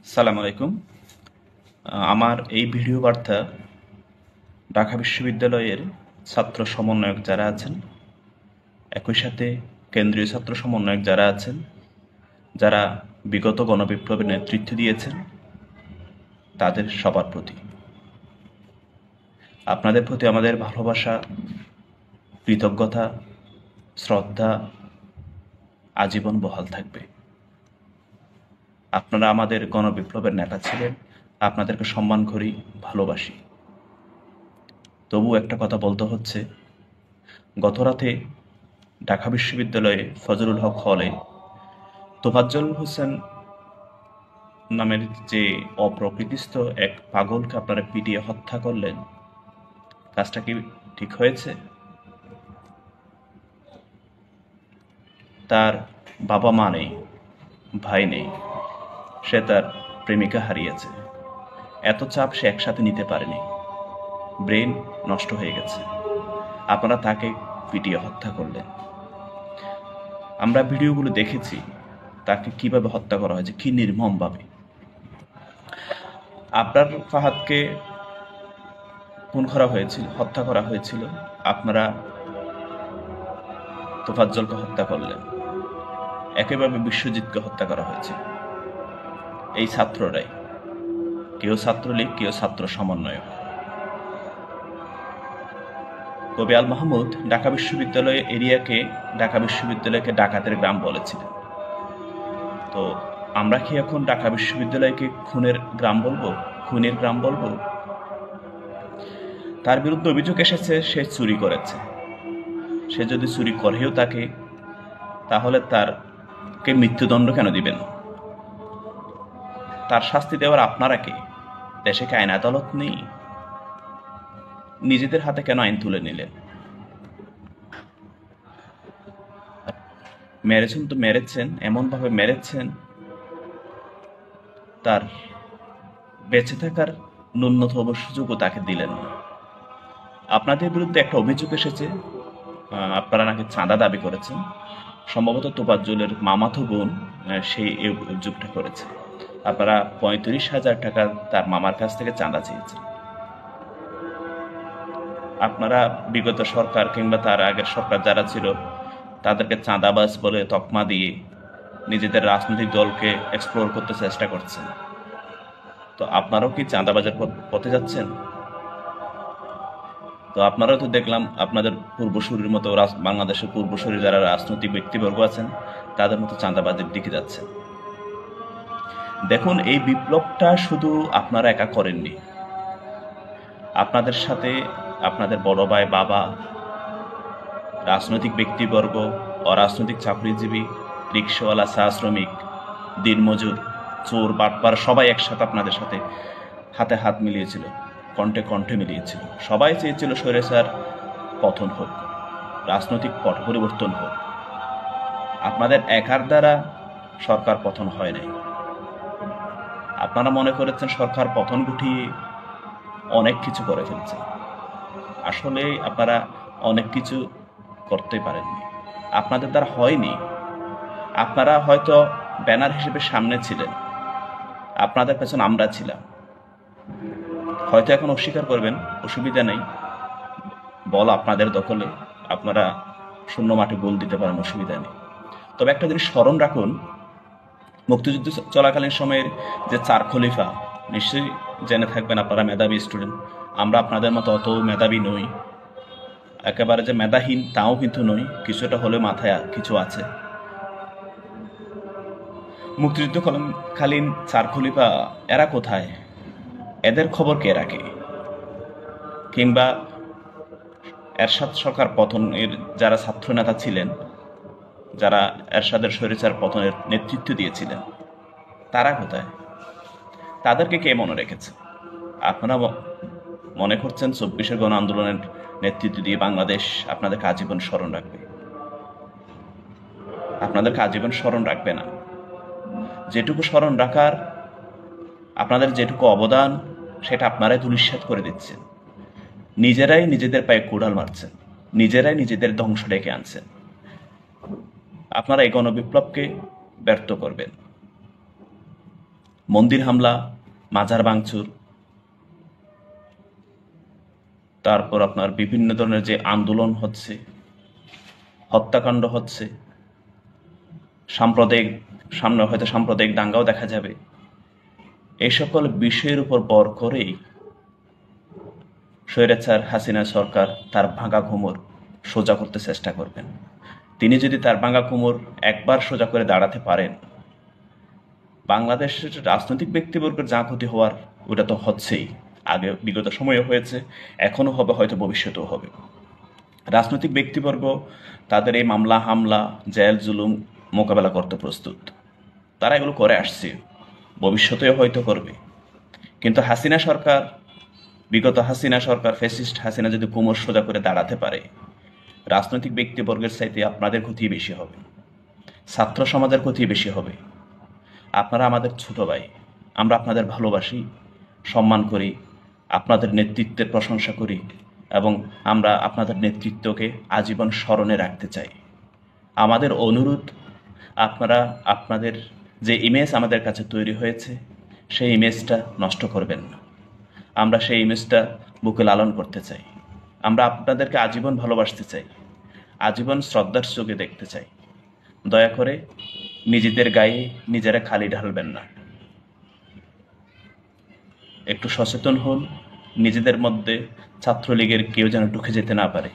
সালাম আলাইকুম। আমার এই ভিডিও বার্তা ঢাকা বিশ্ববিদ্যালয়ের ছাত্র সমন্বয়ক যারা আছেন, একই সাথে কেন্দ্রীয় ছাত্র সমন্বয়ক যারা আছেন, যারা বিগত গণবিপ্লবে নেতৃত্ব দিয়েছেন, তাদের সবার প্রতি আপনাদের প্রতি আমাদের ভালোবাসা, কৃতজ্ঞতা, শ্রদ্ধা আজীবন বহাল থাকবে। আপনারা আমাদের গণবিপ্লবের নেতা ছিলেন, আপনাদেরকে সম্মান করি, ভালোবাসি। তবু একটা কথা বলতে হচ্ছে, গতরাতে ঢাকা বিশ্ববিদ্যালয়ে ফজলুল হক হলে তোফাজ্জল হোসেন নামের যে অপ্রকৃতিস্থ এক পাগলকে আপনারা পিটিয়ে হত্যা করলেন, কাজটা কি ঠিক হয়েছে? তার বাবা মা নেই, ভাই নেই, সে তার প্রেমিকা হারিয়েছে। এত চাপ সে একসাথে নিতে পারেনি, ব্রেন নষ্ট হয়ে গেছে। আপনারা তাকে পিটিয়ে হত্যা করলেন। আমরা ভিডিওগুলো দেখেছি, তাকে কিভাবে হত্যা করা হয়েছে, কি নির্মমভাবে। আবরার ফাহাদকে খুন করা হয়েছিল, হত্যা করা হয়েছিল, আপনারা তোফাজ্জলকে হত্যা করলেন। একইভাবে বিশ্বজিৎকে হত্যা করা হয়েছে এই ছাত্ররাই, কেউ ছাত্রলীগ, কেউ ছাত্র সমন্বয়ক। কবি আল মাহমুদ ঢাকা বিশ্ববিদ্যালয় এরিয়াকে, ঢাকা বিশ্ববিদ্যালয়কে ডাকাতের গ্রাম বলেছিলেন। তো আমরা কি এখন ঢাকা বিশ্ববিদ্যালয়কে খুনের গ্রাম বলবো, খুনের গ্রাম বলবো? তার বিরুদ্ধে অভিযোগ এসেছে সে চুরি করেছে। সে যদি চুরি করেও থাকে, তাহলে তারকে মৃত্যুদণ্ড কেন দিবেন? তার শাস্তি দেওয়ার আপনারা কে? দেশে কি আইন আদালত নেই? নিজেদের হাতে কেন আইন তুলে নিলেন? মেরেছেন তো মেরেছেন, এমনভাবে মেরেছেন তার বেঁচে থাকার ন্যূনতম সুযোগও তাকে দিলেন না। আপনাদের বিরুদ্ধে একটা অভিযোগ এসেছে, আপনারা নাকি চাঁদা দাবি করেছেন। সম্ভবত তোফাজ্জলের মামাতো বোন সেই এই অভিযোগটা করেছে। আপনারা ৩৫,০০০ টাকা তার মামার কাছ থেকে চাঁদা চেয়েছেন। আপনারা বিগত সরকার কিংবা তার আগের সরকার যারা ছিল, তাদেরকে চাঁদাবাজ বলে তকমা দিয়ে নিজেদের রাজনৈতিক দলকে এক্সপ্লোর করতে চেষ্টা করছেন। তো আপনারাও কি চাঁদাবাজের পথে যাচ্ছেন? তো আপনারাও তো দেখলাম আপনাদের পূর্বসূরির মতো, বাংলাদেশের পূর্বসূরি যারা রাজনৈতিক ব্যক্তিবর্গ আছেন, তাদের মতো চাঁদাবাজের দিকে যাচ্ছেন। দেখুন, এই বিপ্লবটা শুধু আপনারা একা করেননি। আপনাদের সাথে আপনাদের বড় ভাই, বাবা, রাজনৈতিক ব্যক্তিবর্গ, অরাজনৈতিক চাকরিজীবী, রিক্সাওয়ালা, চা শ্রমিক, দিনমজুর, চোর, বাটপার সবাই একসাথে আপনাদের সাথে হাতে হাত মিলিয়েছিল, কণ্ঠে কণ্ঠে মিলিয়েছিল। সবাই চেয়েছিল স্বৈরাচার পতন হোক, রাজনৈতিক পট পরিবর্তন হোক। আপনাদের একার দ্বারা সরকার পতন হয় নাই। আপনারা মনে করেছেন সরকার পতন ঘটিয়ে অনেক কিছু করে ফেলছেন। আসলে আপনারা অনেক কিছু করতে পারেননি, আপনাদের দ্বারা হয়নি। আপনারা হয়তো ব্যানার হিসেবে সামনে ছিলেন, আপনাদের পেছন আমরা ছিলাম। হয়তো এখন অস্বীকার করবেন, অসুবিধা নেই, বল আপনাদের দখলে, আপনারা শূন্য মাঠে গোল দিতে পারেন, অসুবিধা নেই। তবে একটা জিনিস স্মরণ রাখুন, মুক্তিযুদ্ধ চলাকালীন সময়ের যে চার খলিফা, নিশ্চয়ই জেনে থাকবেন, আপনারা মেধাবী স্টুডেন্ট। আমরা আপনাদের মতো অত মেধাবী নই, একেবারে যে মেধাহীন তাও কিন্তু নই, কিছুটা হলে মাথায় কিছু আছে। মুক্তিযুদ্ধকালীন চার খলিফা এরা কোথায়? এদের খবর কে রাখে? কিংবা এরশাদ সরকার পতনের যারা ছাত্রনেতা ছিলেন, যারা এরশাদের স্বৈরাচার পতনের নেতৃত্ব দিয়েছিলেন, তারা কোথায়? তাদেরকে কে মনে রেখেছে? আপনারা মনে করছেন ২৪-এর গণ আন্দোলনের নেতৃত্ব দিয়ে বাংলাদেশ আপনাদেরকে আজীবন স্মরণ রাখবে? আপনাদেরকে আজীবন স্মরণ রাখবে না। যেটুকু স্মরণ রাখার, আপনাদের যেটুকু অবদান, সেটা আপনারাই ধূলিসাৎ করে দিচ্ছেন। নিজেরাই নিজেদের পায়ে কুড়াল মারছেন, নিজেরাই নিজেদের ধ্বংস ডেকে আনছেন। আপনারা এই গণবিপ্লবকে ব্যর্থ করবেন। মন্দির হামলা, মাজার ভাঙচুর, তারপর আপনার বিভিন্ন ধরনের যে আন্দোলন হচ্ছে, হত্যাকাণ্ড হচ্ছে, সামনে হয়তো সাম্প্রদায়িক দাঙ্গাও দেখা যাবে। এই সকল বিষয়ের উপর ভর করেই স্বৈরাচার হাসিনা সরকার তার ভাঙা কোমর সোজা করতে চেষ্টা করবেন। তিনি যদি তার ভাঙা কোমর একবার সোজা করে দাঁড়াতে পারেন, বাংলাদেশের রাজনৈতিক ব্যক্তিবর্গের যা ক্ষতি হওয়ার ওটা তো হচ্ছেই, আগে বিগত সময়ে হয়েছে, এখনো হবে, হয়তো ভবিষ্যতেও হবে। রাজনৈতিক ব্যক্তিবর্গ তাদের এই মামলা হামলা, জেল জুলুম মোকাবেলা করতে প্রস্তুত। তারা এগুলো করে আসছে, ভবিষ্যতেও হয়তো করবে। কিন্তু বিগত হাসিনা সরকার, ফ্যাসিস্ট হাসিনা যদি কোমর সোজা করে দাঁড়াতে পারে, রাজনৈতিক ব্যক্তিবর্গের চাইতে আপনাদের ক্ষতি বেশি হবে, ছাত্র সমাজের ক্ষতি বেশি হবে। আপনারা আমাদের ছোট ভাই, আমরা আপনাদের ভালোবাসি, সম্মান করি, আপনাদের নেতৃত্বের প্রশংসা করি এবং আমরা আপনাদের নেতৃত্বকে আজীবন স্মরণে রাখতে চাই। আমাদের অনুরোধ, আপনারা আপনাদের যে ইমেজ আমাদের কাছে তৈরি হয়েছে সেই ইমেজটা নষ্ট করবেন না। আমরা সেই ইমেজটা বুকে লালন করতে চাই। আমরা আপনাদেরকে আজীবন ভালোবাসতে চাই, আজীবন শ্রদ্ধার চোখে দেখতে চাই। দয়া করে নিজেদের গায়ে নিজেরা খালি ঢালবেন না। একটু সচেতন হন, নিজেদের মধ্যে ছাত্রলীগের কেউ যেন ঢুকে যেতে না পারে।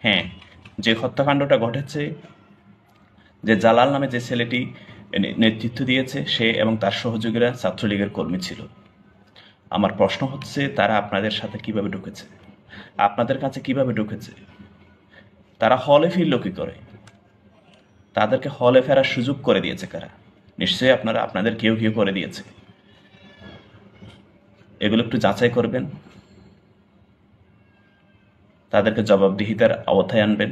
হ্যাঁ, যে হত্যাকাণ্ডটা ঘটেছে, যে জালাল নামে যে ছেলেটি নেতৃত্ব দিয়েছে, সে এবং তার সহযোগীরা ছাত্রলীগের কর্মী ছিল। আমার প্রশ্ন হচ্ছে, তারা আপনাদের সাথে কিভাবে ঢুকেছে, আপনাদের কাছে কিভাবে ঢুকেছে? তারা হলে ফিরল কি করে? তাদেরকে হলে ফেরার সুযোগ করে দিয়েছে কারা? নিশ্চয়ই আপনাদের কেউ কেউ করে দিয়েছে। এগুলো একটু যাচাই করবেন, তাদেরকে জবাবদিহিতার আওতায় আনবেন,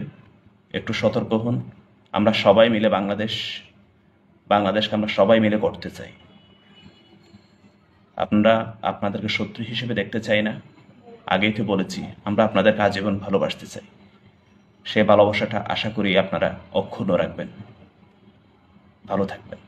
একটু সতর্ক হন। আমরা সবাই মিলে বাংলাদেশকে আমরা সবাই মিলে করতে চাই। আপনাদেরকে শত্রু হিসেবে দেখতে চাই না। আগেই তো বলেছি, আমরা আপনাদেরকে আজীবন ভালোবাসতে চাই। সে ভালোবাসাটা আশা করি আপনারা অক্ষুণ্ণ রাখবেন। ভালো থাকবেন।